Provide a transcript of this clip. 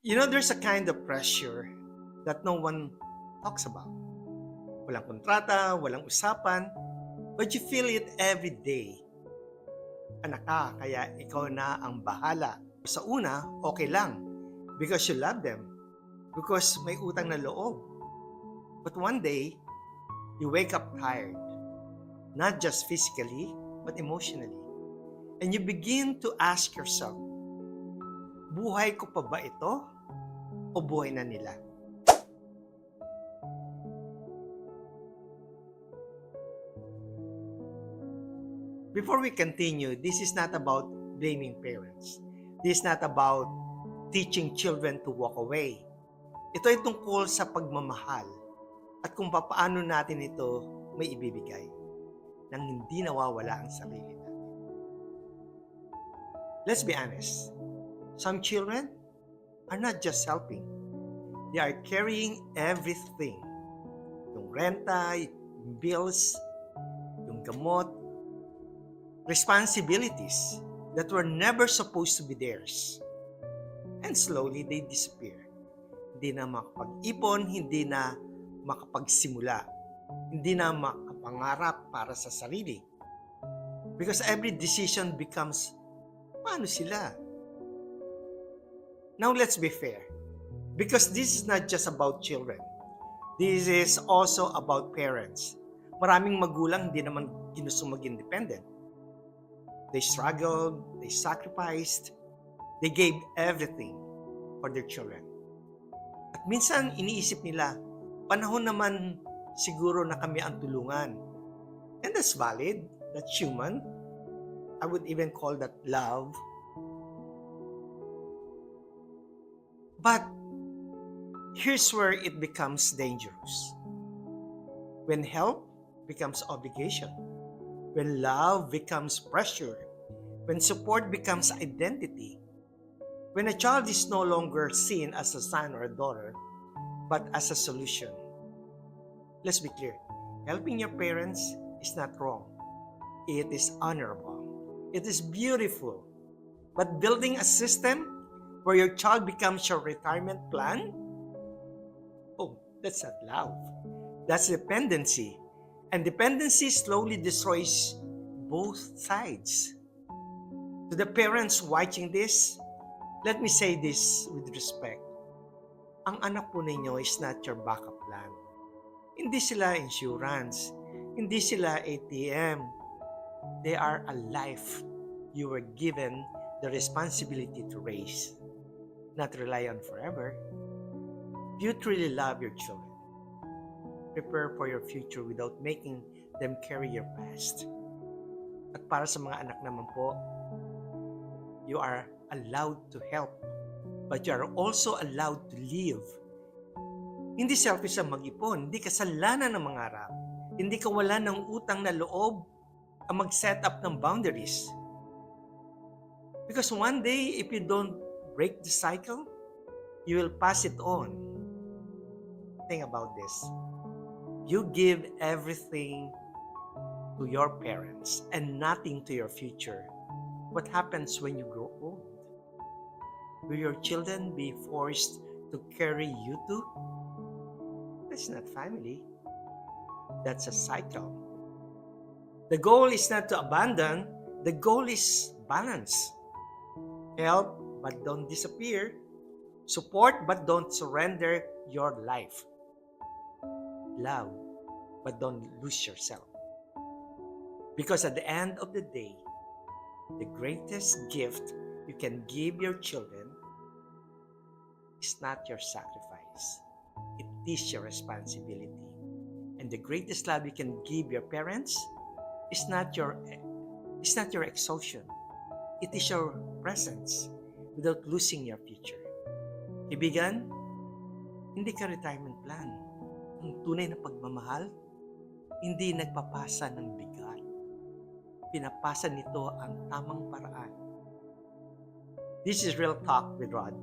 There's a kind of pressure that no one talks about. Walang kontrata, walang usapan, but you feel it every day. Anak ka, kaya ikaw na ang bahala. Sa una, okay lang because you love them, because may utang na loob. But one day, you wake up tired, not just physically, but emotionally. And you begin to ask yourself, buhay ko pa ba ito o buhay na nila? Before we continue, this is not about blaming parents. This is not about teaching children to walk away. Ito ay tungkol sa pagmamahal at kung paano natin ito may ibibigay nang hindi nawawala ang sarili natin. Let's be honest. Some children are not just helping. They are carrying everything. Yung renta, yung bills, yung gamot, responsibilities that were never supposed to be theirs. And slowly, they disappear. Hindi na makapag-ipon, hindi na makapagsimula, hindi na makapangarap para sa sarili. Because every decision becomes, paano sila? Now, let's be fair. Because this is not just about children. This is also about parents. Maraming magulang hindi naman ginusto mag-independent. They struggled, they sacrificed, they gave everything for their children. At minsan iniisip nila, panahon naman siguro na kami ang tulungan. And that's valid, that's human. I would even call that love. But here's where it becomes dangerous. When help becomes obligation. When love becomes pressure, when support becomes identity, when a child is no longer seen as a son or a daughter, but as a solution. Let's be clear, helping your parents is not wrong. It is honorable. It is beautiful. But building a system where your child becomes your retirement plan? Oh, that's not love. That's dependency. And dependency slowly destroys both sides. To the parents watching this, let me say this with respect. Ang anak po ninyo is not your backup plan. Hindi sila insurance. Hindi sila ATM. They are a life you were given the responsibility to raise, not rely on forever. If you truly love your children, prepare for your future without making them carry your past. At para sa mga anak naman po, you are allowed to help, but you are also allowed to live. Hindi selfish ang mag-ipon, hindi kasalanan ng mangarap, hindi kawalan ng utang na loob ang mag-set up ng boundaries. Because one day, if you don't break the cycle, you will pass it on. Think about this. You give everything to your parents and nothing to your future. What happens when you grow old? Will your children be forced to carry you too? That's not family. That's a cycle. The goal is not to abandon. The goal is balance. Help, but don't disappear. Support, but don't surrender your life. Love, but don't lose yourself. Because at the end of the day, the greatest gift you can give your children is not your sacrifice. It is your responsibility. And the greatest love you can give your parents is not your exhaustion. It is your presence without losing your future. Kaibigan, hindi ka retirement plan. Ang tunay na pagmamahal, hindi nagpapasa ng bigat. Pinapasa nito ang tamang paraan. This is Real Talk with Rod.